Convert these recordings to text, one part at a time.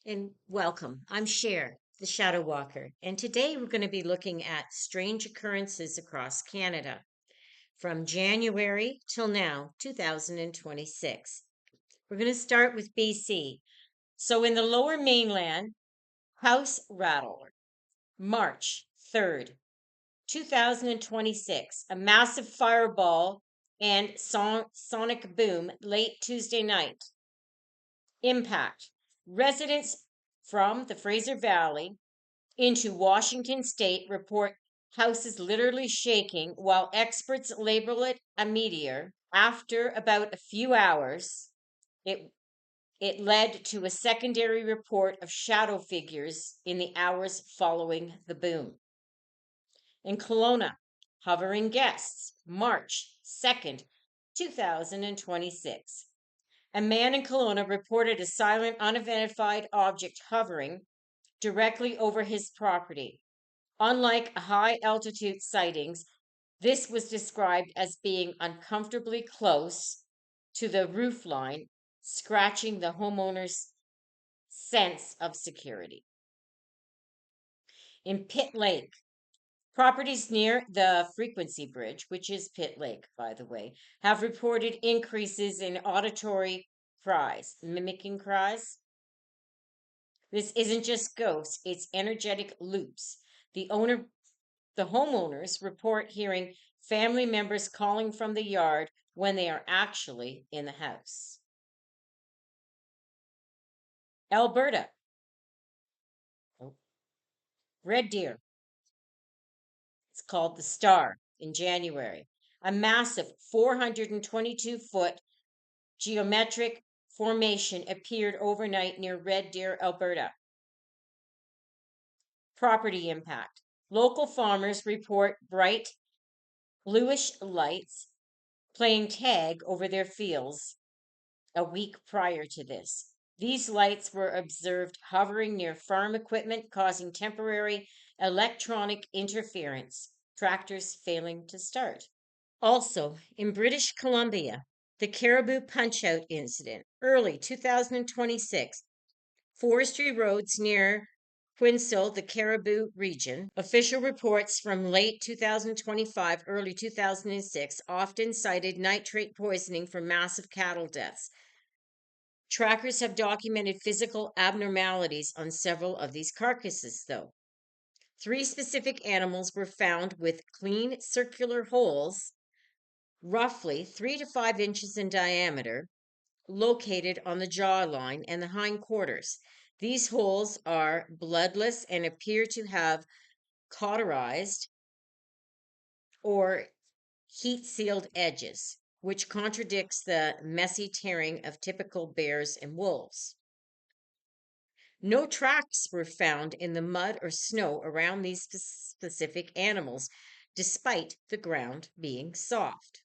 And welcome. I'm Cher, the Shadow Walker, and today we're going to be looking at strange occurrences across Canada from January till now, 2026. We're going to start with BC. So, in the lower mainland, house rattle, March 3rd, 2026, a massive fireball and sonic boom late Tuesday night. Impact. Residents from the Fraser Valley into Washington state report houses literally shaking, while experts label it a meteor. After about a few hours, it it led to a secondary report of shadow figures in the hours following the boom. In Kelowna, hovering guests, March 2nd, 2026. A man in Kelowna reported a silent, unidentified object hovering directly over his property. Unlike high altitude sightings, this was described as being uncomfortably close to the roof line, scratching the homeowner's sense of security. In Pitt Lake, properties near the Frequency Bridge, which is Pitt Lake, by the way, have reported increases in auditory cries, mimicking cries. This isn't just ghosts, it's energetic loops. The owner The homeowners report hearing family members calling from the yard when they are actually in the house. Alberta, oh, Red Deer, it's called the Star in January. A massive 422-foot geometric formation appeared overnight near Red Deer, Alberta. Property impact. Local farmers report bright bluish lights playing tag over their fields a week prior to this. These lights were observed hovering near farm equipment, causing temporary electronic interference, tractors failing to start. Also, in British Columbia, the Caribou Punch-Out incident, early 2026, forestry roads near Quinsel, the Caribou region. Official reports from late 2025, early 2006 often cited nitrate poisoning for massive cattle deaths. Trackers have documented physical abnormalities on several of these carcasses, though. Three specific animals were found with clean circular holes, roughly 3 to 5 inches in diameter, located on the jawline and the hindquarters. These holes are bloodless and appear to have cauterized or heat sealed edges, which contradicts the messy tearing of typical bears and wolves. No tracks were found in the mud or snow around these specific animals, despite the ground being soft.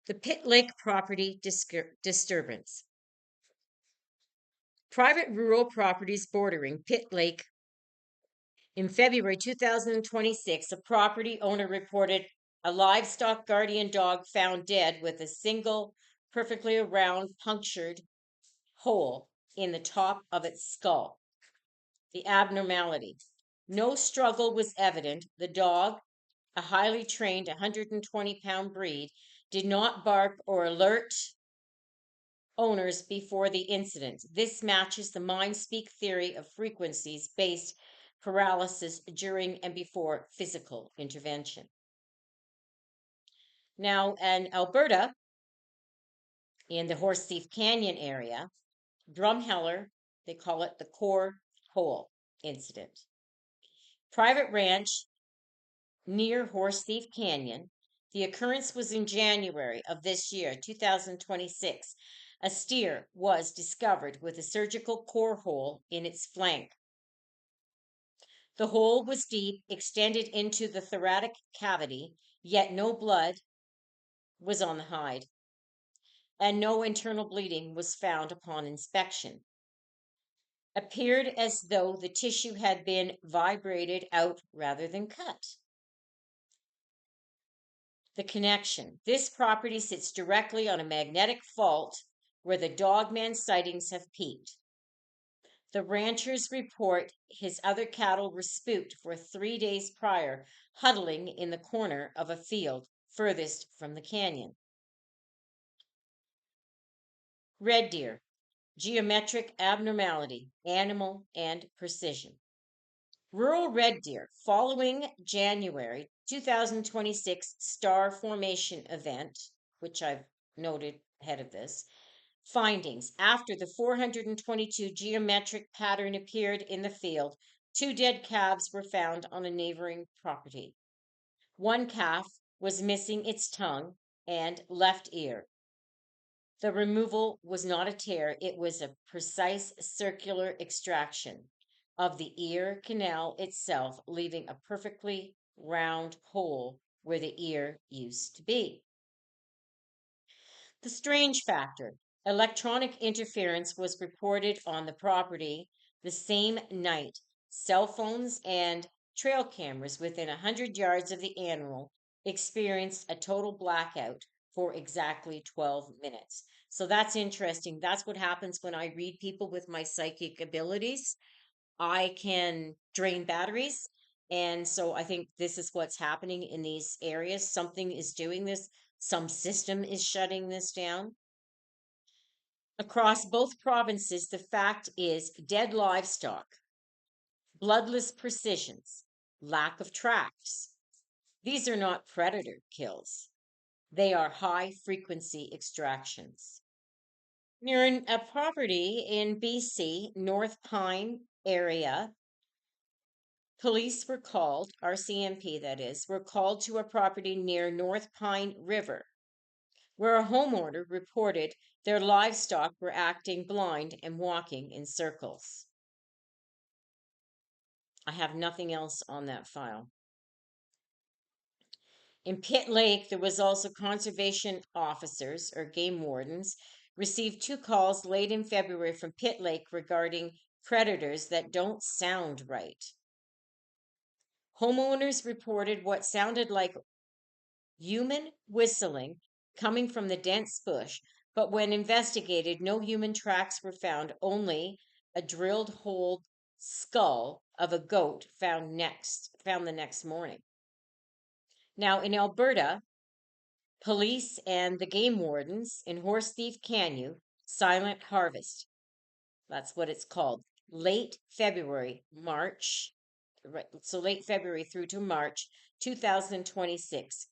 The Pitt Lake property disturbance. Private rural properties bordering Pitt Lake. In February 2026, a property owner reported a livestock guardian dog found dead with a single, perfectly round, punctured hole in the top of its skull. The abnormality. No struggle was evident. The dog, a highly trained 120-pound breed, did not bark or alert owners before the incident. This matches the mind speak theory of frequencies based paralysis during and before physical intervention. Now, in Alberta, in the Horse Thief Canyon area, Drumheller, they call it the core hole incident. Private ranch near Horse Thief Canyon. The occurrence was in January of this year, 2026. A steer was discovered with a surgical core hole in its flank. The hole was deep, extended into the thoracic cavity, yet no blood was on the hide, and no internal bleeding was found upon inspection. Appeared as though the tissue had been vibrated out rather than cut. The connection. This property sits directly on a magnetic fault where the Dogman sightings have peaked. The ranchers report his other cattle were spooked for 3 days prior, huddling in the corner of a field furthest from the canyon. Red deer, geometric abnormality, animal and precision. Rural red deer following January 2026 star formation event, which I've noted ahead of this. Findings: after the 422 geometric pattern appeared in the field, two dead calves were found on a neighboring property. One calf was missing its tongue and left ear. The removal was not a tear, it was a precise circular extraction of the ear canal itself, leaving a perfectly round hole where the ear used to be. The strange factor: electronic interference was reported on the property the same night. Cell phones and trail cameras within 100 yards of the animal experienced a total blackout for exactly 12 minutes. So that's interesting. That's what happens when I read people with my psychic abilities. I can drain batteries. And so I think this is what's happening in these areas. Something is doing this, some system is shutting this down. Across both provinces, the fact is dead livestock, bloodless precisions, lack of tracks. These are not predator kills, they are high frequency extractions. Near a property in BC, North Pine area, police were called, RCMP that is, were called to a property near North Pine River, where a homeowner reported their livestock were acting blind and walking in circles. I have nothing else on that file. In Pitt Lake, there was also conservation officers or game wardens received two calls late in February from Pitt Lake regarding predators that don't sound right. Homeowners reported what sounded like human whistling coming from the dense bush, but when investigated, no human tracks were found, only a drilled hole skull of a goat found the next morning. Now in Alberta, police and the game wardens in Horse Thief Canyon silent harvest. That's what it's called. Late February, March, right, so late February through to March 2026.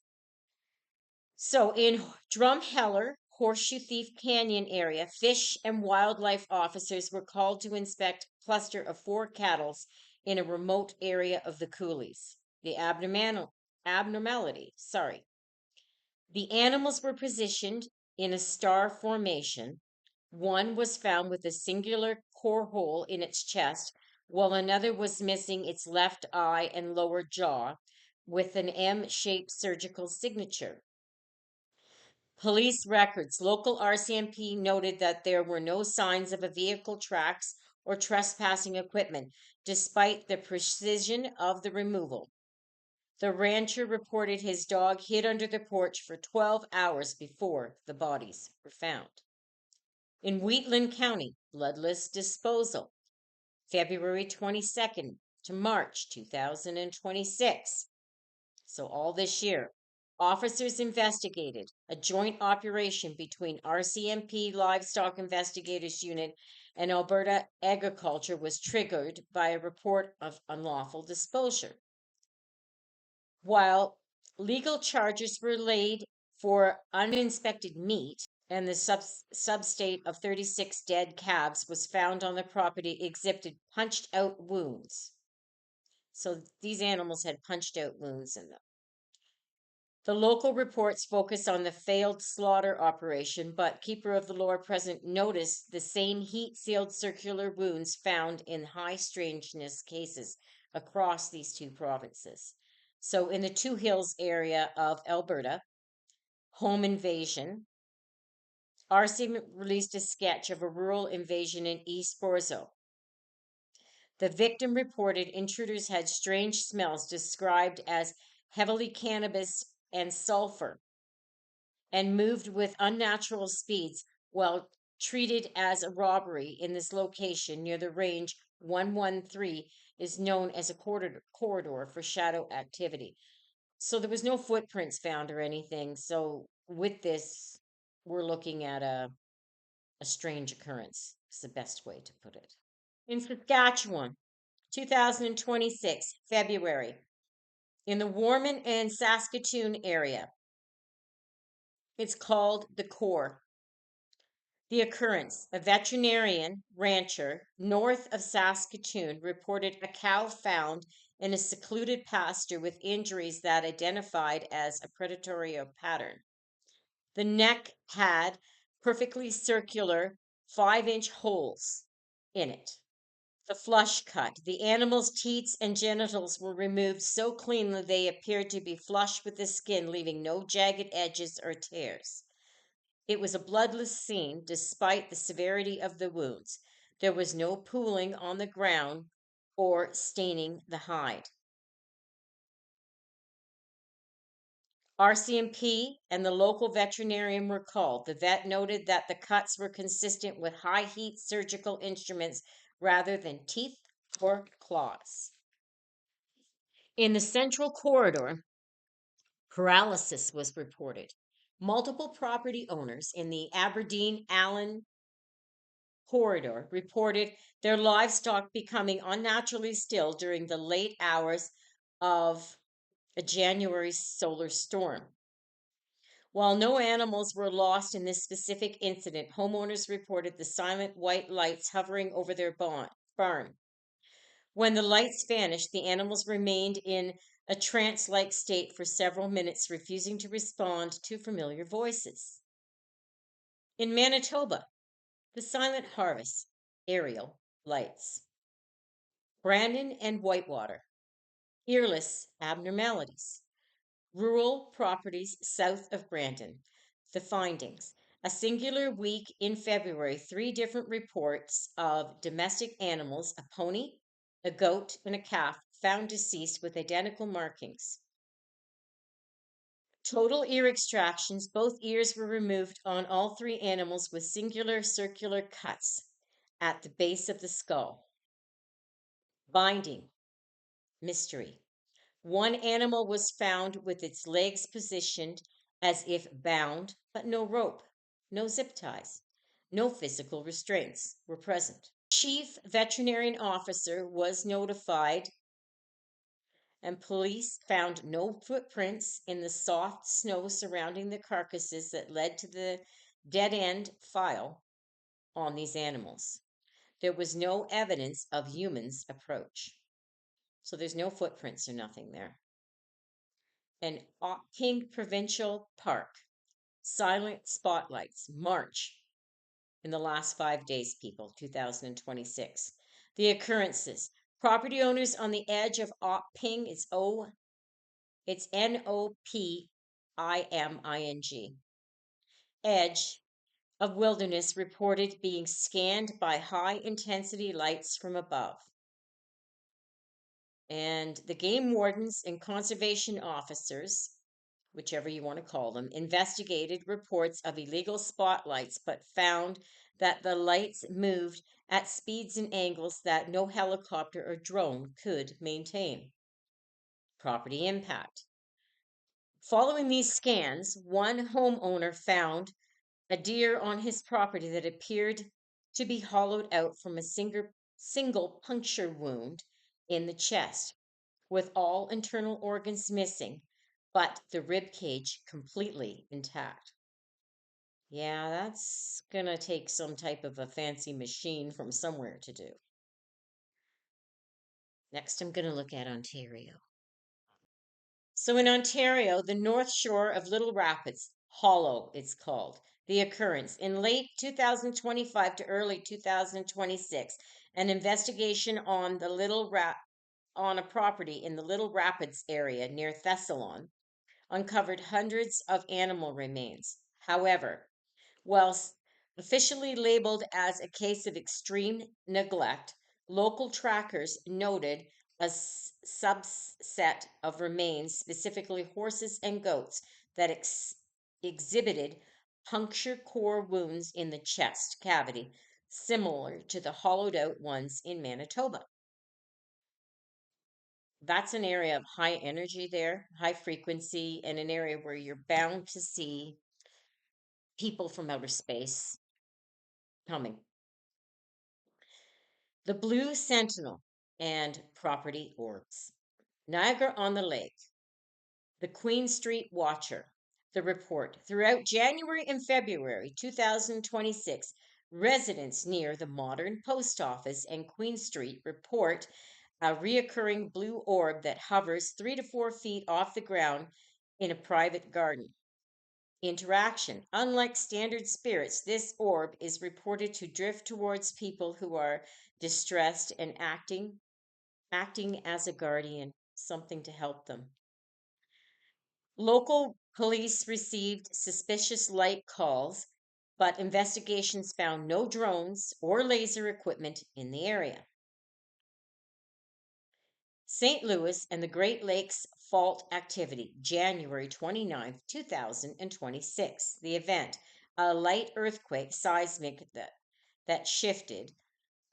So in Drumheller, Horseshoe Thief Canyon area, fish and wildlife officers were called to inspect a cluster of 4 cattle in a remote area of the coulees. The abnormality, sorry. The animals were positioned in a star formation. One was found with a singular core hole in its chest, while another was missing its left eye and lower jaw with an M-shaped surgical signature. Police records. Local RCMP noted that there were no signs of a vehicle tracks or trespassing equipment, despite the precision of the removal. The rancher reported his dog hid under the porch for 12 hours before the bodies were found. In Wheatland County, bloodless disposal, February 22nd to March 2026. So all this year, officers investigated a joint operation between RCMP Livestock Investigators Unit and Alberta Agriculture was triggered by a report of unlawful disposal. While legal charges were laid for uninspected meat, and the substate of 36 dead calves was found on the property exhibited punched out wounds. So these animals had punched out wounds in them. The local reports focus on the failed slaughter operation, but Keeper of the Lore present noticed the same heat-sealed circular wounds found in high strangeness cases across these two provinces. So in the Two Hills area of Alberta, home invasion, RC released a sketch of a rural invasion in East Borzo. The victim reported intruders had strange smells described as heavily cannabis and sulfur and moved with unnatural speeds while treated as a robbery in this location near the range 113 is known as a corridor for shadow activity. So there was no footprints found or anything. So with this, we're looking at a strange occurrence, is the best way to put it. In Saskatchewan, 2026, February, in the Warman and Saskatoon area, it's called the OCCURR. The occurrence: a veterinarian rancher north of Saskatoon reported a cow found in a secluded pasture with injuries that identified as a predatory pattern. The neck had perfectly circular 5-inch holes in it. The flush cut. The animal's teats and genitals were removed so cleanly they appeared to be flush with the skin, leaving no jagged edges or tears. It was a bloodless scene despite the severity of the wounds. There was no pooling on the ground or staining the hide. RCMP and the local veterinarian were called. The vet noted that the cuts were consistent with high heat surgical instruments rather than teeth or claws. In the central corridor, paralysis was reported. Multiple property owners in the Aberdeen Allen corridor reported their livestock becoming unnaturally still during the late hours of a January solar storm. While no animals were lost in this specific incident, homeowners reported the silent white lights hovering over their barn. When the lights vanished, the animals remained in a trance like state for several minutes, refusing to respond to familiar voices. In Manitoba, the silent harvest, aerial lights. Brandon and Whitewater, earless abnormalities. Rural properties south of Brandon. The findings: a singular week in February, 3 different reports of domestic animals, a pony, a goat, and a calf, found deceased with identical markings. Total ear extractions: both ears were removed on all 3 animals with singular circular cuts at the base of the skull. Binding, mystery. One animal was found with its legs positioned as if bound, but no rope, no zip ties, no physical restraints were present. Chief veterinarian officer was notified, and police found no footprints in the soft snow surrounding the carcasses that led to the dead end file on these animals. There was no evidence of humans' approach. So there's no footprints or nothing there. And King Provincial Park, silent spotlights, March, in the last 5 days, people, 2026. The occurrences: property owners on the edge of Ping, it's Nopiming, edge of wilderness, reported being scanned by high intensity lights from above. And the game wardens and conservation officers, whichever you want to call them, investigated reports of illegal spotlights, but found that the lights moved at speeds and angles that no helicopter or drone could maintain. Property impact: following these scans, one homeowner found a deer on his property that appeared to be hollowed out from a single puncture wound in the chest, with all internal organs missing, but the rib cage completely intact. Yeah, that's gonna take some type of a fancy machine from somewhere to do. Next, I'm gonna look at Ontario. So in Ontario, the north shore of Little Rapids, Hollow, it's called, the occurrence. In late 2025 to early 2026, an investigation on on a property in the Little Rapids area near Thessalon uncovered hundreds of animal remains. However, whilst officially labeled as a case of extreme neglect, local trackers noted a subset of remains, specifically horses and goats, that exhibited puncture core wounds in the chest cavity, similar to the hollowed out ones in Manitoba. That's an area of high energy there, high frequency, and an area where you're bound to see people from outer space coming. The Blue Sentinel and property orbs. Niagara on the Lake. The Queen Street Watcher. The report. Throughout January and February 2026, residents near the modern post office and Queen Street report a reoccurring blue orb that hovers 3 to 4 feet off the ground in a private garden. Interaction. Unlike standard spirits, this orb is reported to drift towards people who are distressed and acting as a guardian, something to help them. Local police received suspicious light calls, but investigations found no drones or laser equipment in the area. St. Louis and the Great Lakes Fault Activity, January 29th, 2026. The event, a light earthquake seismic that shifted,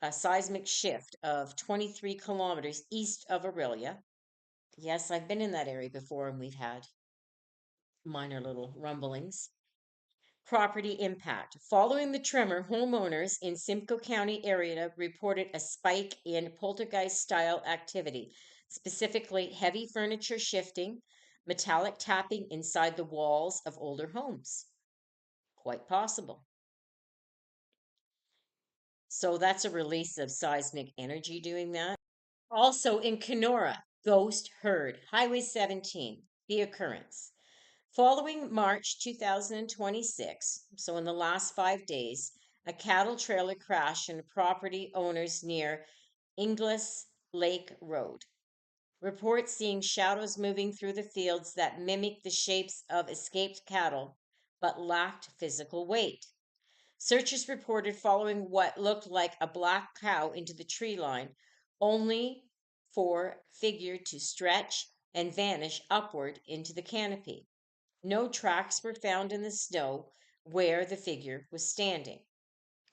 a seismic shift of 23 kilometers east of Aurelia. Yes, I've been in that area before and we've had minor little rumblings. Property impact. Following the tremor, homeowners in Simcoe County area reported a spike in poltergeist style activity, specifically heavy furniture shifting, metallic tapping inside the walls of older homes. Quite possible. So that's a release of seismic energy doing that. Also in Kenora, ghost heard, Highway 17, the occurrence. Following March 2026, so in the last 5 days, a cattle trailer crashed into property owners near Inglis Lake Road. Reports seeing shadows moving through the fields that mimic the shapes of escaped cattle but lacked physical weight. Searchers reported following what looked like a black cow into the tree line, only for figure to stretch and vanish upward into the canopy. No tracks were found in the snow where the figure was standing.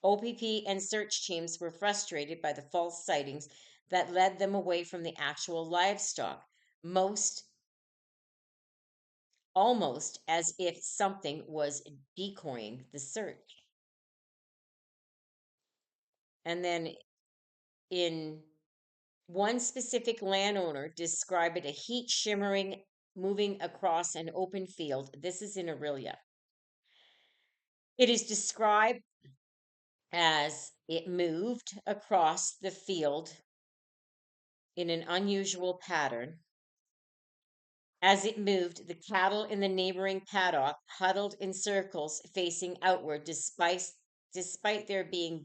OPP and search teams were frustrated by the false sightings that led them away from the actual livestock, most almost as if something was decoying the search. And then in one specific landowner described it a heat shimmering moving across an open field. This is in Aurelia. It is described as it moved across the field in an unusual pattern. As it moved, the cattle in the neighboring paddock huddled in circles facing outward despite there being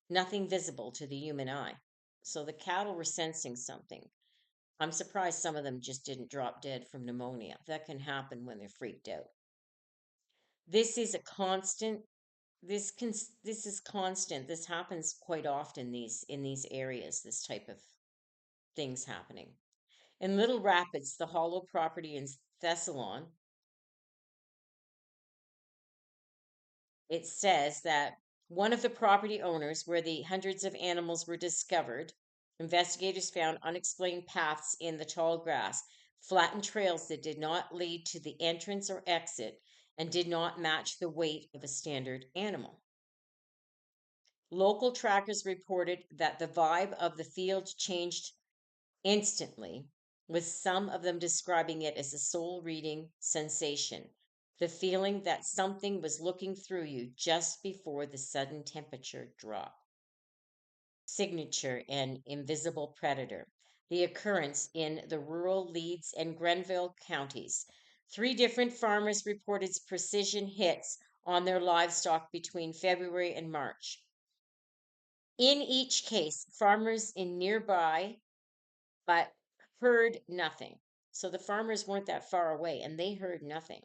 nothing visible to the human eye. So the cattle were sensing something. I'm surprised some of them just didn't drop dead from pneumonia. That can happen when they're freaked out. This is a constant this is constant. This happens quite often in these areas, this type of things happening. In Little Rapids, the hollow property in Thessalon, it says that one of the property owners where the hundreds of animals were discovered, investigators found unexplained paths in the tall grass, flattened trails that did not lead to the entrance or exit, and did not match the weight of a standard animal. Local trackers reported that the vibe of the field changed instantly, with some of them describing it as a soul reading sensation, the feeling that something was looking through you just before the sudden temperature drop. Signature and invisible predator. The occurrence in the rural Leeds and Grenville counties. 3 different farmers reported precision hits on their livestock between February and March. In each case, farmers in nearby but heard nothing. So the farmers weren't that far away and they heard nothing.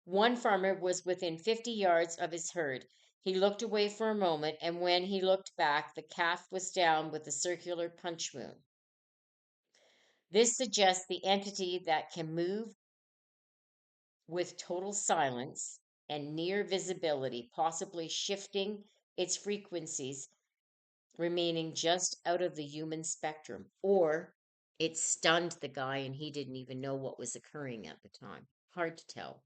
One farmer was within 50 yards of his herd. He looked away for a moment, and when he looked back, the calf was down with a circular punch wound. This suggests the entity that can move with total silence and near visibility, possibly shifting its frequencies, remaining just out of the human spectrum, or it stunned the guy and he didn't even know what was occurring at the time. Hard to tell.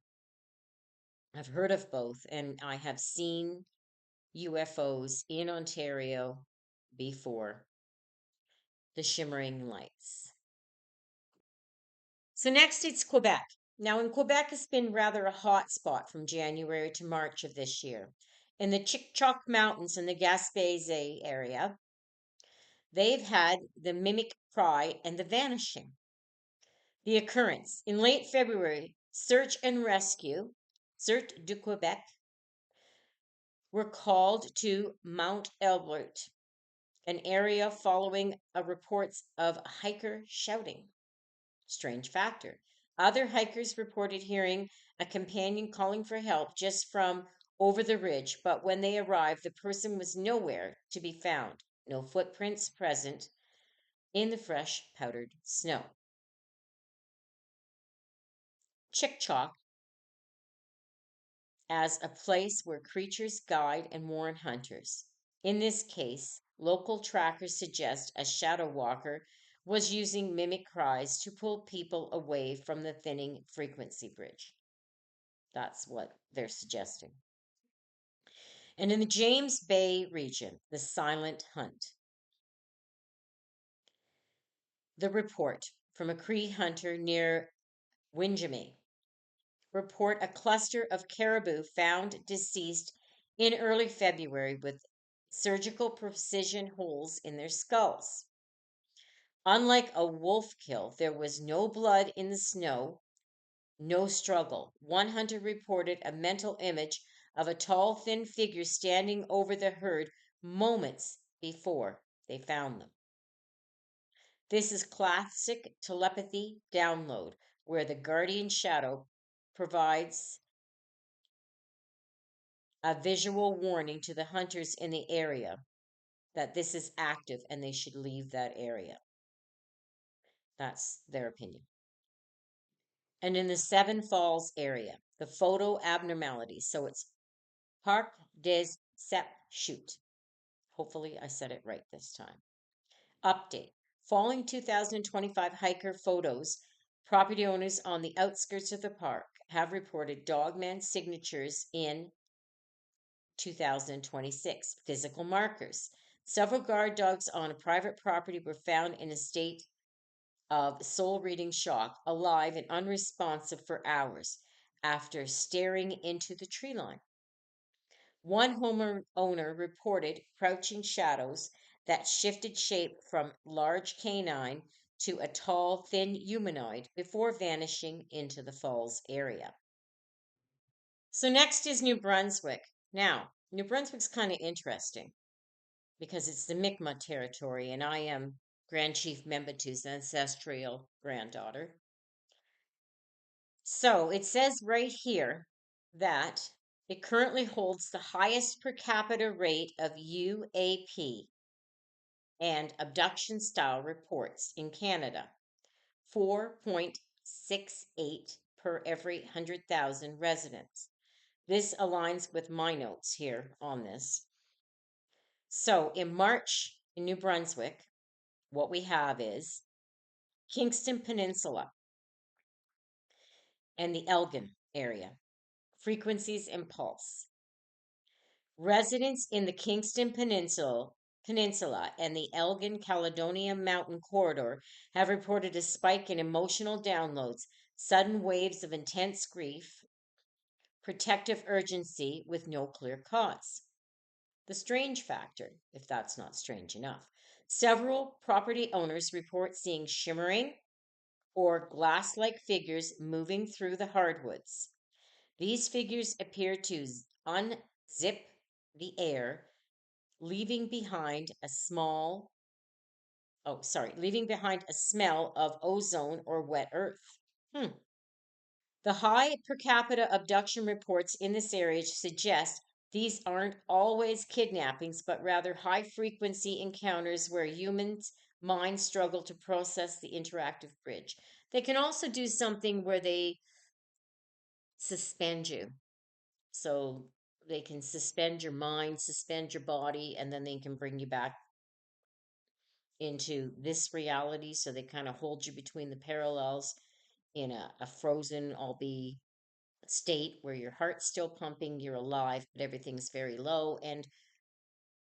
I've heard of both, and I have seen UFOs in Ontario before, the shimmering lights. So next it's Quebec. Now in Quebec, it's been rather a hot spot from January to March of this year. In the Chic-Choc Mountains in the Gaspésie area, they've had the mimic cry and the vanishing. The occurrence in late February, search and rescue, Cert du Quebec, were called to Mount Albert, an area following a reports of a hiker shouting. Strange factor. Other hikers reported hearing a companion calling for help just from over the ridge, but when they arrived, the person was nowhere to be found. No footprints present in the fresh powdered snow. Chick-Chock as a place where creatures guide and warn hunters. In this case, local trackers suggest a shadow walker was using mimic cries to pull people away from the thinning frequency bridge. That's what they're suggesting. And in the James Bay region, the silent hunt. The report from a Cree hunter near Windjammer report a cluster of caribou found deceased in early February with surgical precision holes in their skulls. Unlike a wolf kill, there was no blood in the snow, no struggle. One hunter reported a mental image of a tall, thin figure standing over the herd moments before they found them. This is classic telepathy download, where the guardian shadow provides a visual warning to the hunters in the area that this is active and they should leave that area. That's their opinion. And in the Seven Falls area, the photo abnormalities. So it's Parc des Sept Chutes. Hopefully, I said it right this time. Update. Following 2025 hiker photos, property owners on the outskirts of the park have reported dogman signatures in 2026. Physical markers. Several guard dogs on a private property were found in a state of soul reading shock, alive and unresponsive for hours after staring into the tree line. One homeowner reported crouching shadows that shifted shape from large canine to a tall, thin humanoid before vanishing into the falls area. So, next is New Brunswick. Now, New Brunswick's kind of interesting because it's the Mi'kmaq territory, and I am Grand Chief Membatu's ancestral granddaughter. So it says right here that it currently holds the highest per capita rate of UAP and abduction style reports in Canada, 4.68 per every 100,000 residents. This aligns with my notes here on this. So in March in New Brunswick, what we have is Kingston Peninsula and the Elgin area, frequencies and pulse. Residents in the Kingston Peninsula and the Elgin Caledonia Mountain Corridor have reported a spike in emotional downloads, sudden waves of intense grief, protective urgency with no clear cause. The strange factor, if that's not strange enough. Several property owners report seeing shimmering or glass like figures moving through the hardwoods. These figures appear to unzip the air, leaving behind a smell of ozone or wet earth. The high per capita abduction reports in this area suggest these aren't always kidnappings, but rather high frequency encounters where humans' minds struggle to process the interactive bridge. They can also do something where they suspend you. So they can suspend your mind, suspend your body, and then they can bring you back into this reality. So they kind of hold you between the parallels in a frozen, albeit state where your heart's still pumping, you're alive, but everything's very low. And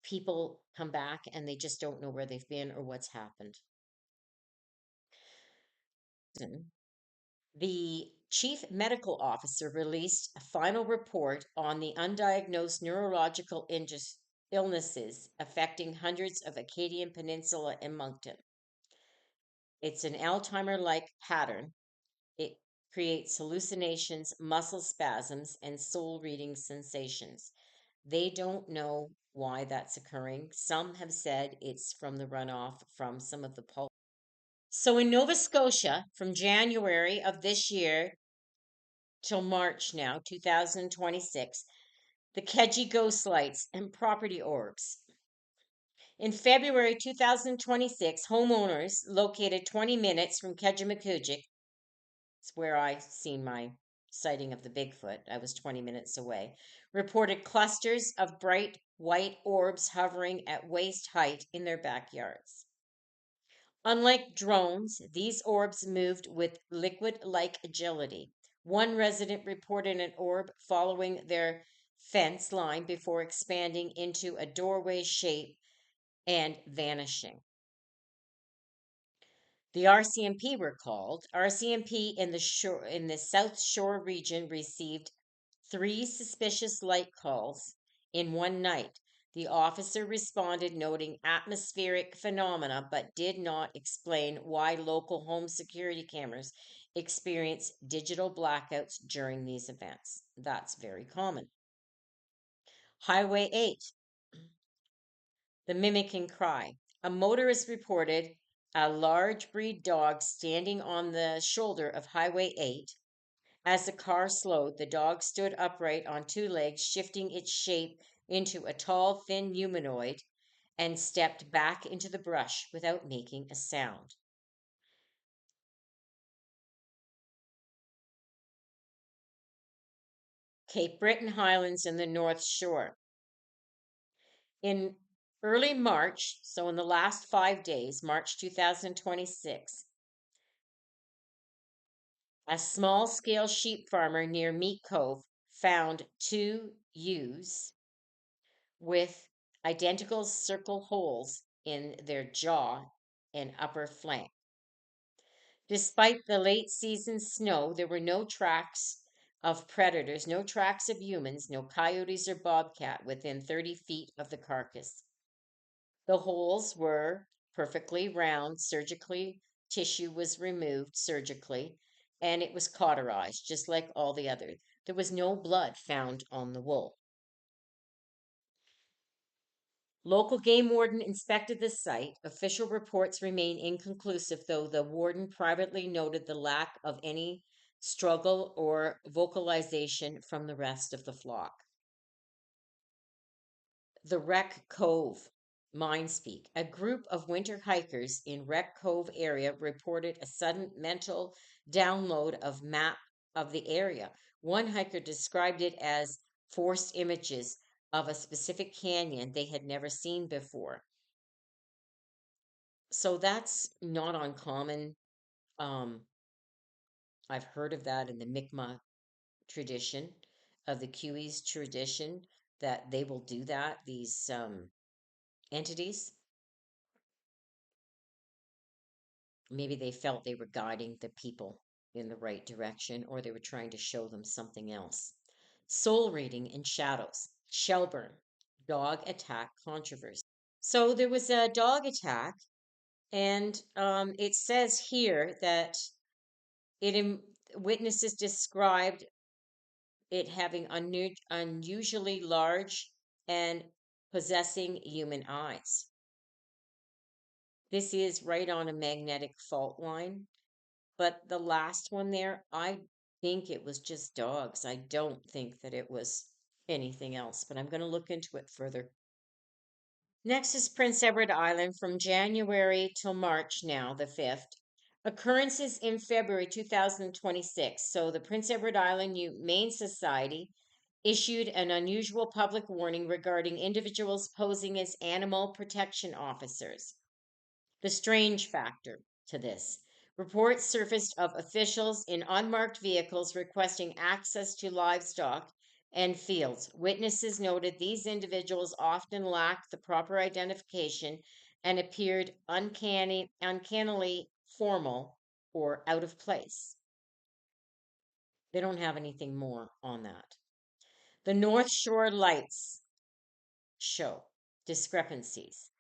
people come back and they just don't know where they've been or what's happened. The chief medical officer released a final report on the undiagnosed neurological illnesses affecting hundreds of Acadian Peninsula and Moncton. It's an Alzheimer like pattern. It creates hallucinations, muscle spasms, and soul reading sensations. They don't know why that's occurring. Some have said it's from the runoff from some of the pulp. So in Nova Scotia, from January of this year till March now, 2026, the Keji ghost lights and property orbs. In February 2026, homeowners located 20 minutes from Kejimkujik, it's where I seen my sighting of the Bigfoot, I was 20 minutes away, reported clusters of bright white orbs hovering at waist height in their backyards. Unlike drones, these orbs moved with liquid like agility. One resident reported an orb following their fence line before expanding into a doorway shape and vanishing. The RCMP were called. RCMP in the South Shore region received 3 suspicious light calls in one night. The officer responded noting atmospheric phenomena but did not explain why local home security cameras experience digital blackouts during these events. That's very common. Highway 8, the mimicking cry. A motorist reported a large breed dog standing on the shoulder of Highway 8. As the car slowed, the dog stood upright on 2 legs, shifting its shape into a tall, thin humanoid, and stepped back into the brush without making a sound. Cape Breton Highlands and the North Shore. In early March, so in the last 5 days, March 2026, a small scale sheep farmer near Meat Cove found 2 ewes with identical circle holes in their jaw and upper flank. Despite the late season snow, there were no tracks of predators, no tracks of humans, no coyotes or bobcat within 30 feet of the carcass. The holes were perfectly round, surgically, tissue was removed surgically, and it was cauterized, just like all the others. There was no blood found on the wool. Local game warden inspected the site. Official reports remain inconclusive, though the warden privately noted the lack of any struggle or vocalization from the rest of the flock. The Wreck Cove, Mindspeak. A group of winter hikers in Wreck Cove area reported a sudden mental download of map of the area. One hiker described it as forced images of a specific canyon they had never seen before. So that's not uncommon. Um, I've heard of that in the Mi'kmaq tradition, of the Kiwis tradition, that they will do that, these entities. Maybe they felt they were guiding the people in the right direction, or they were trying to show them something else. Soul reading in shadows. Shelburne, dog attack controversy. So there was a dog attack, and it says here that witnesses described it having unusually large and possessing human eyes. This is right on a magnetic fault line, but the last one there, I think it was just dogs. I don't think that it was anything else, but I'm going to look into it further. Next is Prince Edward Island from January till March now, the 5th. Occurrences in February 2026. So the Prince Edward Island Humane Society issued an unusual public warning regarding individuals posing as animal protection officers. The strange factor to this: reports surfaced of officials in unmarked vehicles requesting access to livestock and fields. Witnesses noted these individuals often lacked the proper identification and appeared uncannily formal or out of place. They don't have anything more on that. The North Shore Lights show discrepancies.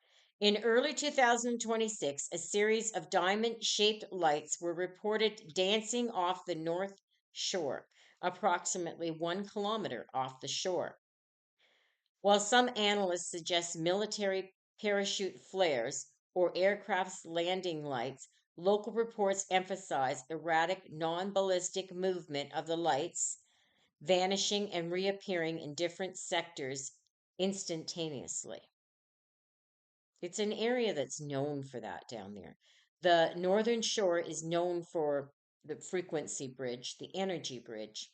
In early 2026, a series of diamond shaped lights were reported dancing off the North Shore, approximately 1 kilometer off the shore. While some analysts suggest military parachute flares or aircraft's landing lights, local reports emphasize erratic, non ballistic movement of the lights, vanishing and reappearing in different sectors instantaneously. It's an area that's known for that down there. The northern shore is known for the frequency bridge, the energy bridge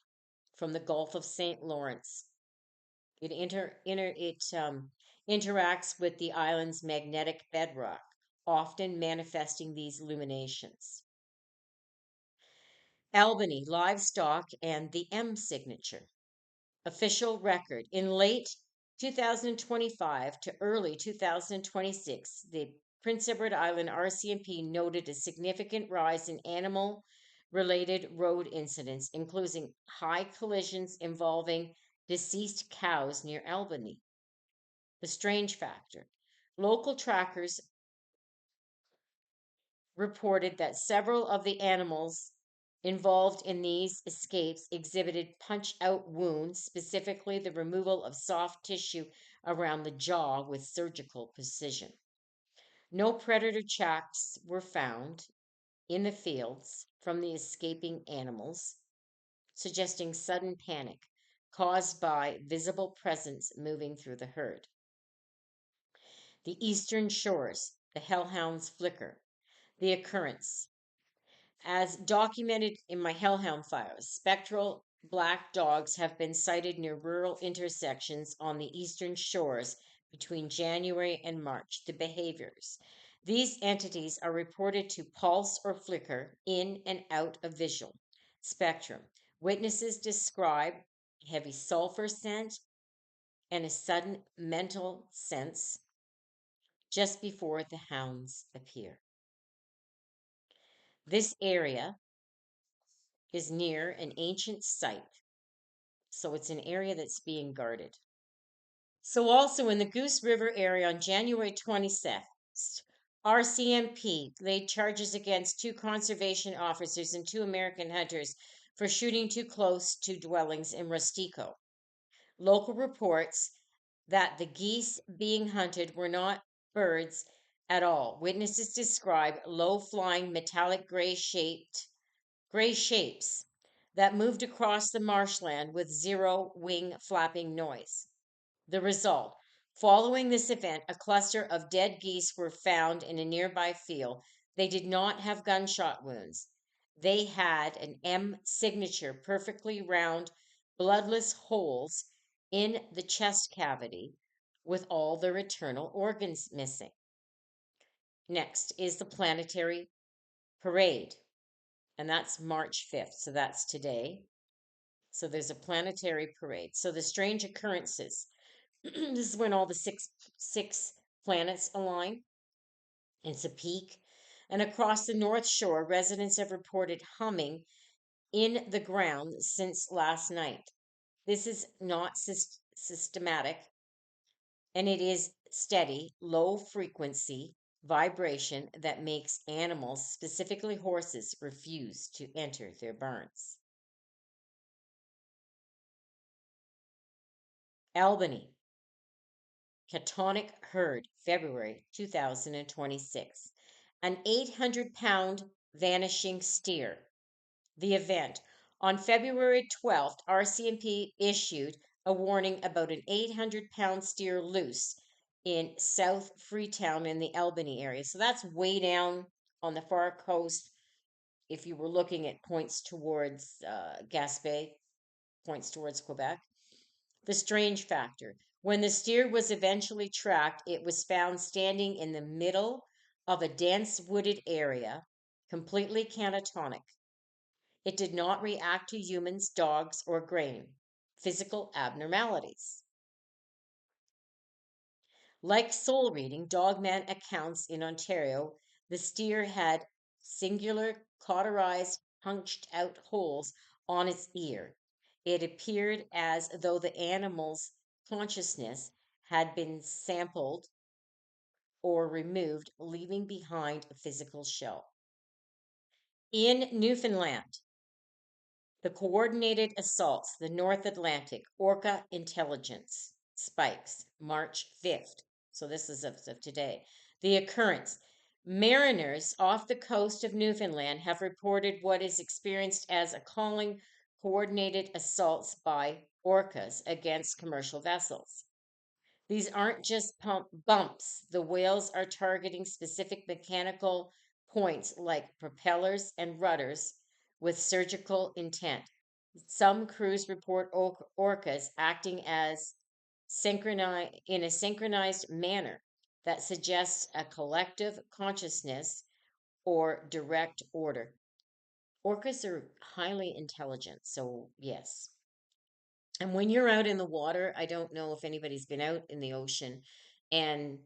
from the Gulf of St. Lawrence. It interacts with the island's magnetic bedrock, often manifesting these illuminations. Albany livestock and the M signature. Official record. In late 2025 to early 2026, the Prince Edward Island RCMP noted a significant rise in animal related road incidents, including high collisions involving deceased cows near Albany. The strange factor: local trackers reported that several of the animals involved in these escapes exhibited punch out wounds, specifically the removal of soft tissue around the jaw with surgical precision. No predator tracks were found in the fields from the escaping animals, suggesting sudden panic caused by visible presence moving through the herd. The eastern shores, the hellhounds flicker. The occurrence: as documented in my hellhound files, spectral black dogs have been sighted near rural intersections on the eastern shores between January and March. The behaviors: these entities are reported to pulse or flicker in and out of visual spectrum. Witnesses describe heavy sulfur scent and a sudden mental sense just before the hounds appear. This area is near an ancient site, so it's an area that's being guarded. So, also in the Goose River area on January 26th, RCMP laid charges against 2 conservation officers and 2 American hunters for shooting too close to dwellings in Rustico. Local reports that the geese being hunted were not birds at all. Witnesses describe low flying metallic gray shapes that moved across the marshland with zero wing flapping noise. The result: following this event, a cluster of dead geese were found in a nearby field. They did not have gunshot wounds. They had an M signature, perfectly round, bloodless holes in the chest cavity, with all their internal organs missing. Next is the planetary parade, and that's March 5th, so that's today. So there's a planetary parade. So the strange occurrences. This is when all the six planets align. It's a peak. And across the North Shore, residents have reported humming in the ground since last night. This is not systematic, and it is steady, low frequency vibration that makes animals, specifically horses, refuse to enter their barns. Albany, Catonic herd, February 2026. An 800-pound vanishing steer. The event: on February 12th, RCMP issued a warning about an 800-pound steer loose in South Freetown in the Albany area. So that's way down on the far coast. If you were looking at points towards Gaspé, points towards Quebec. The strange factor. When the steer was eventually tracked, it was found standing in the middle of a dense wooded area, completely catatonic. It did not react to humans, dogs, or grain. Physical abnormalities. Like soul reading, dogman accounts in Ontario, the steer had singular cauterized, punched out holes on its ear. It appeared as though the animal's consciousness had been sampled or removed, leaving behind a physical shell. In Newfoundland, the coordinated assaults, the North Atlantic, Orca intelligence spikes, March 5th. So this is of today. The occurrence. Mariners off the coast of Newfoundland have reported what is experienced as a calling coordinated assaults by orcas against commercial vessels. These aren't just bumps. The whales are targeting specific mechanical points like propellers and rudders with surgical intent. Some crews report orcas acting as in a synchronized manner that suggests a collective consciousness or direct order. Orcas are highly intelligent, so yes. And when you're out in the water, I don't know if anybody's been out in the ocean and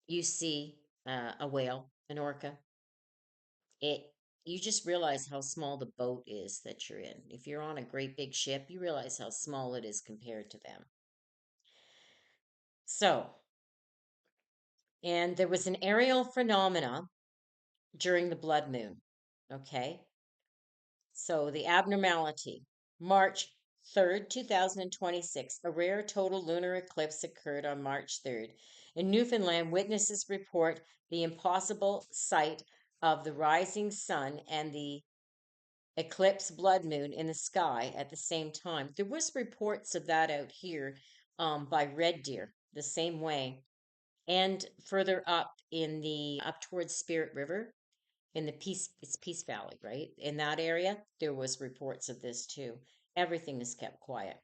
you see a whale, an orca, it you just realize how small the boat is that you're in. If you're on a great big ship, you realize how small it is compared to them. So, and there was an aerial phenomena during the blood moon. Okay. So the abnormality, March 3rd, 2026, a rare total lunar eclipse occurred on March 3rd. In Newfoundland, witnesses report the impossible sight of the rising sun and the eclipse blood moon in the sky at the same time. There was reports of that out here by Red Deer the same way, and further up in the up towards Spirit River in the Peace Valley, right? In that area, there was reports of this too. Everything is kept quiet.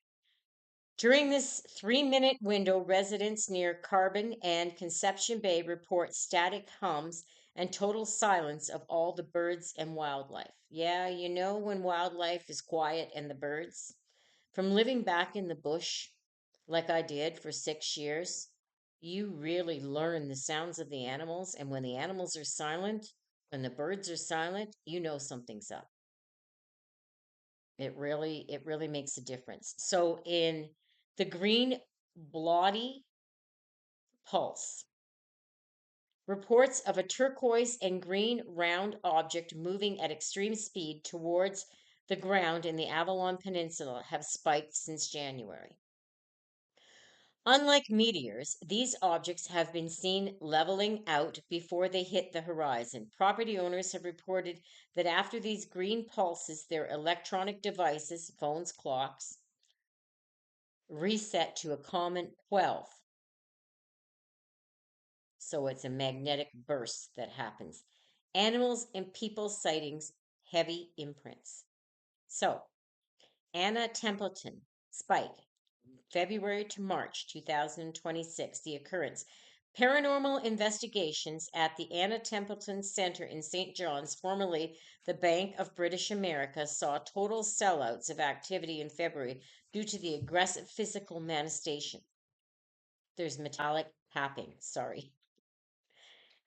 During this 3-minute window, residents near Carbon and Conception Bay report static hums and total silence of all the birds and wildlife. Yeah, you know when wildlife is quiet and the birds? From living back in the bush, like I did for 6 years, you really learn the sounds of the animals. And when the animals are silent, when the birds are silent, you know something's up. It really makes a difference. So in the green bloody pulse, reports of a turquoise and green round object moving at extreme speed towards the ground in the Avalon Peninsula have spiked since January. Unlike meteors, these objects have been seen leveling out before they hit the horizon. Property owners have reported that after these green pulses, their electronic devices, phones, clocks, reset to a common 12. So it's a magnetic burst that happens. Animals and people sightings, heavy imprints. So, Anna Templeton, spike, February to March 2026, the occurrence. Paranormal investigations at the Anna Templeton Center in St. John's, formerly the Bank of British America, saw total sellouts of activity in February due to the aggressive physical manifestation. There's metallic tapping, sorry,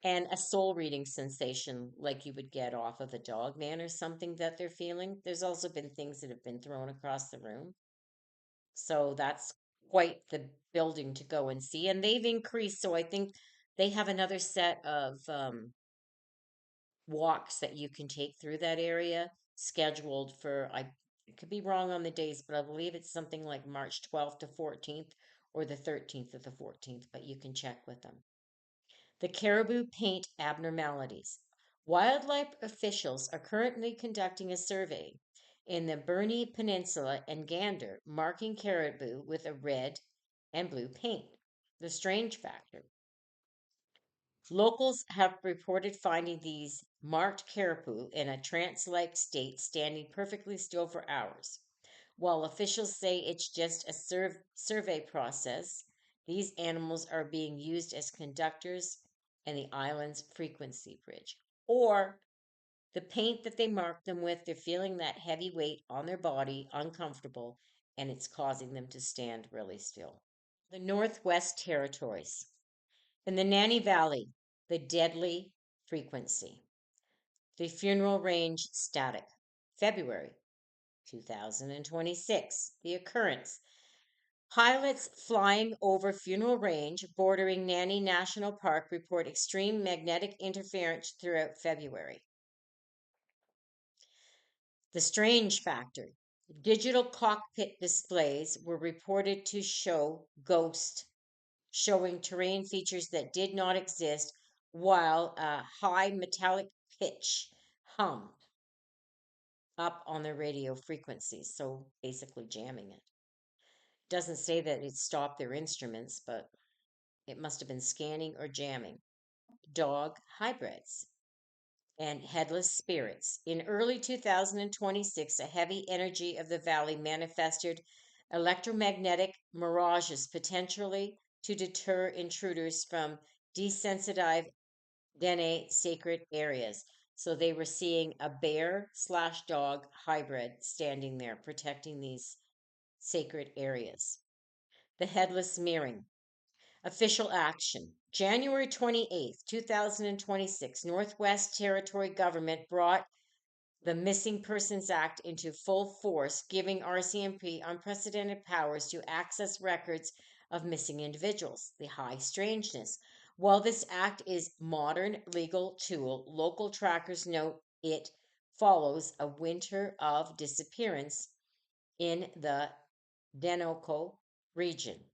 and a soul reading sensation like you would get off of a dog man or something that they're feeling. There's also been things that have been thrown across the room. So that's quite the building to go and see. And they've increased. So I think they have another set of walks that you can take through that area scheduled for, I could be wrong on the days, but I believe it's something like March 12th to 14th or the 13th to the 14th, but you can check with them. The caribou paint abnormalities. Wildlife officials are currently conducting a survey in the Burney Peninsula and Gander, marking caribou with a red and blue paint. The strange factor. Locals have reported finding these marked caribou in a trance like state, standing perfectly still for hours. While officials say it's just a survey process, these animals are being used as conductors in the island's frequency bridge. Or the paint that they mark them with, they're feeling that heavy weight on their body, uncomfortable, and it's causing them to stand really still. The Northwest Territories. In the Nanny Valley, the deadly frequency. The funeral range static. February 2026. The occurrence. Pilots flying over Funeral Range bordering Nanny National Park report extreme magnetic interference throughout February. The strange factor. Digital cockpit displays were reported to show ghost, showing terrain features that did not exist, while a high metallic pitch hummed up on the radio frequencies, so basically jamming it. Doesn't say that it stopped their instruments, but it must have been scanning or jamming. Dog hybrids and headless spirits. In early 2026, a heavy energy of the valley manifested electromagnetic mirages potentially to deter intruders from desensitized Dene sacred areas. So they were seeing a bear slash dog hybrid standing there protecting these sacred areas. The headless mirroring. Official action. January 28th, 2026, Northwest Territory government brought the Missing Persons Act into full force, giving RCMP unprecedented powers to access records of missing individuals. The high strangeness. While this act is modern legal tool, local trackers note it follows a winter of disappearance in the Denoco region,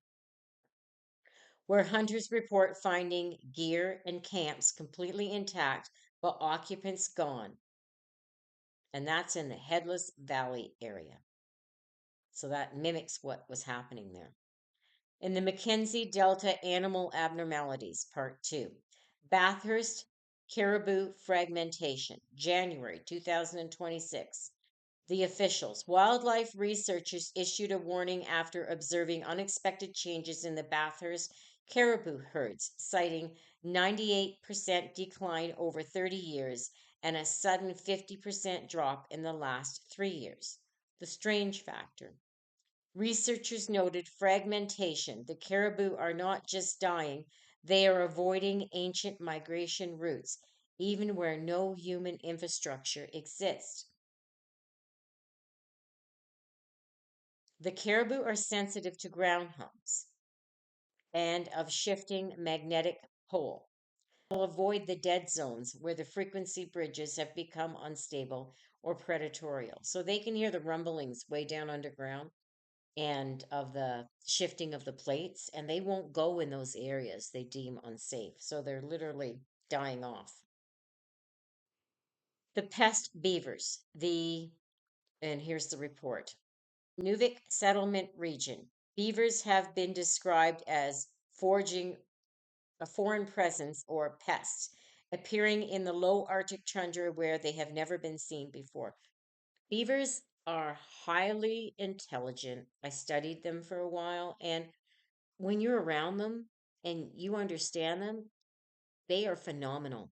where hunters report finding gear and camps completely intact but occupants gone. And that's in the Headless Valley area. So that mimics what was happening there. In the Mackenzie Delta Animal Abnormalities, Part 2. Bathurst Caribou Fragmentation, January 2026. The officials. Wildlife researchers issued a warning after observing unexpected changes in the Bathurst caribou herds, citing 98% decline over 30 years and a sudden 50% drop in the last 3 years. The strange factor. Researchers noted fragmentation. The caribou are not just dying, they are avoiding ancient migration routes, even where no human infrastructure exists. The caribou are sensitive to ground humps and of shifting magnetic pole. They'll avoid the dead zones where the frequency bridges have become unstable or predatorial. So they can hear the rumblings way down underground and of the shifting of the plates, and they won't go in those areas they deem unsafe. So they're literally dying off. The pest beavers, and here's the report. Nuvik Settlement Region. Beavers have been described as forging a foreign presence or pests, appearing in the low Arctic tundra where they have never been seen before. Beavers are highly intelligent. I studied them for a while, and when you're around them and you understand them, they are phenomenal.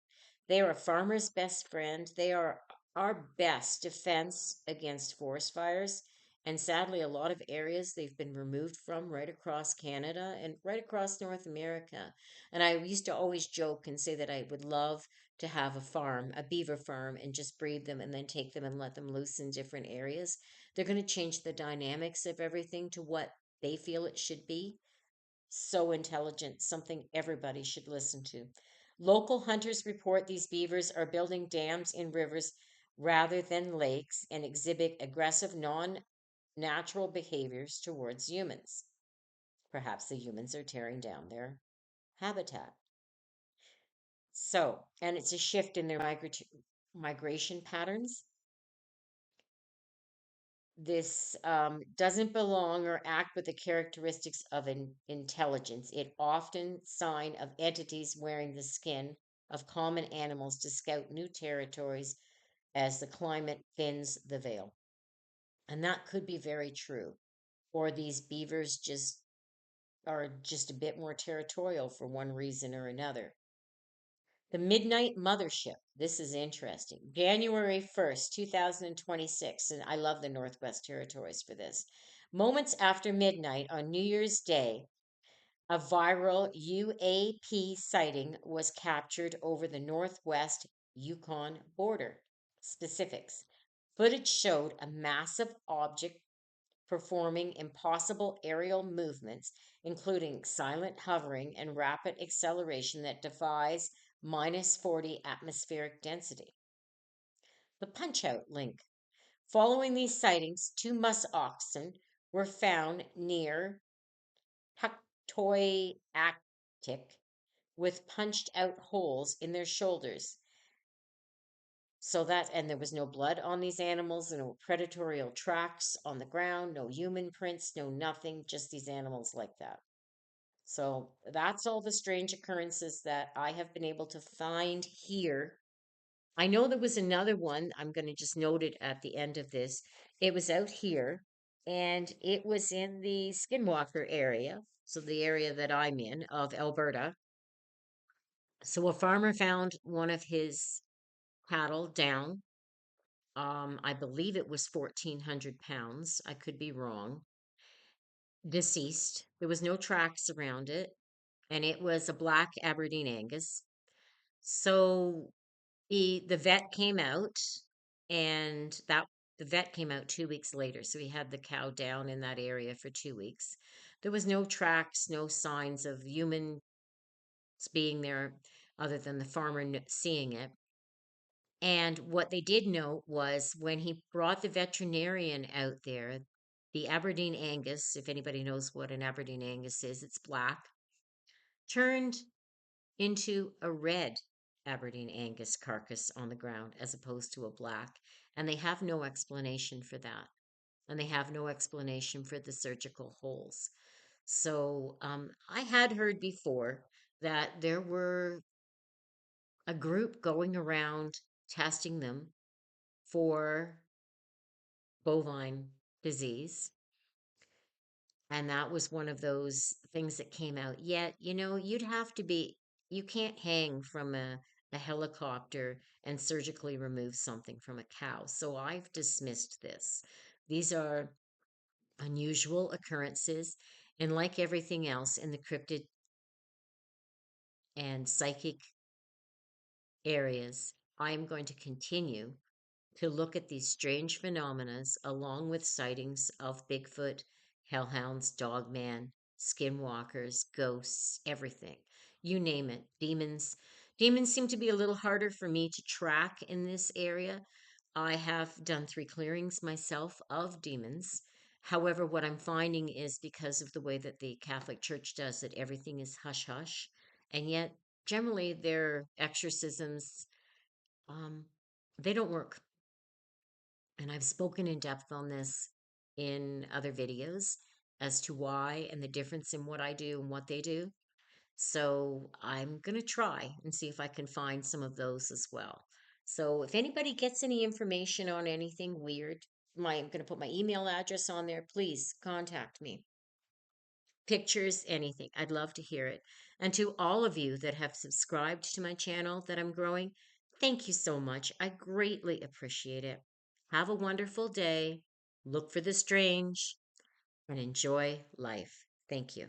They are a farmer's best friend. They are our best defense against forest fires. And sadly, a lot of areas they've been removed from right across Canada and right across North America. And I used to always joke and say that I would love to have a farm, a beaver farm, and just breed them and then take them and let them loose in different areas. They're going to change the dynamics of everything to what they feel it should be. So intelligent, something everybody should listen to. Local hunters report these beavers are building dams in rivers rather than lakes and exhibit aggressive, non natural behaviors towards humans. Perhaps the humans are tearing down their habitat. So, and it's a shift in their migration patterns. This doesn't belong or act with the characteristics of intelligence. It often sign of entities wearing the skin of common animals to scout new territories as the climate thins the veil. And that could be very true. Or these beavers just are just a bit more territorial for one reason or another. The Midnight Mothership. This is interesting. January 1st, 2026. And I love the Northwest Territories for this. Moments after midnight on New Year's Day, a viral UAP sighting was captured over the northwest Yukon border. Specifics. Footage showed a massive object performing impossible aerial movements, including silent hovering and rapid acceleration that defies minus 40 atmospheric density. The Punch Out link. Following these sightings, two musk oxen were found near Tuktoyaktik with punched out holes in their shoulders. And there was no blood on these animals, no predatory tracks on the ground, no human prints, no nothing, just these animals like that. So that's all the strange occurrences that I have been able to find here. I know there was another one. I'm going to just note it at the end of this. It was out here and it was in the Skinwalker area. So the area that I'm in of Alberta. So a farmer found one of his cattle down. I believe it was 1,400 pounds. I could be wrong. Deceased. There was no tracks around it, and it was a black Aberdeen Angus. So the vet came out, and that the vet came out 2 weeks later. So he had the cow down in that area for 2 weeks. There was no tracks, no signs of humans being there, other than the farmer seeing it. And what they did note was when he brought the veterinarian out there, the Aberdeen Angus, if anybody knows what an Aberdeen Angus is, it's black, turned into a red Aberdeen Angus carcass on the ground as opposed to a black. And they have no explanation for that. And they have no explanation for the surgical holes. So I had heard before that there were a group going around testing them for bovine disease. And that was one of those things that came out. Yet, you can't hang from a helicopter and surgically remove something from a cow. So I've dismissed this. These are unusual occurrences. And like everything else in the cryptid and psychic areas, I am going to continue to look at these strange phenomena along with sightings of Bigfoot, hellhounds, dogman, skinwalkers, ghosts, everything. You name it. Demons. Demons seem to be a little harder for me to track in this area. I have done 3 clearings myself of demons. However, what I'm finding is because of the way that the Catholic Church does it, everything is hush hush. And yet, generally, their exorcisms, um, they don't work. And I've spoken in depth on this in other videos as to why and the difference in what I do and what they do. So I'm going to try and see if I can find some of those as well. So if anybody gets any information on anything weird, I'm going to put my email address on there. Please contact me. Pictures, anything. I'd love to hear it. And to all of you that have subscribed to my channel that I'm growing, thank you so much. I greatly appreciate it. Have a wonderful day. Look for the strange and enjoy life. Thank you.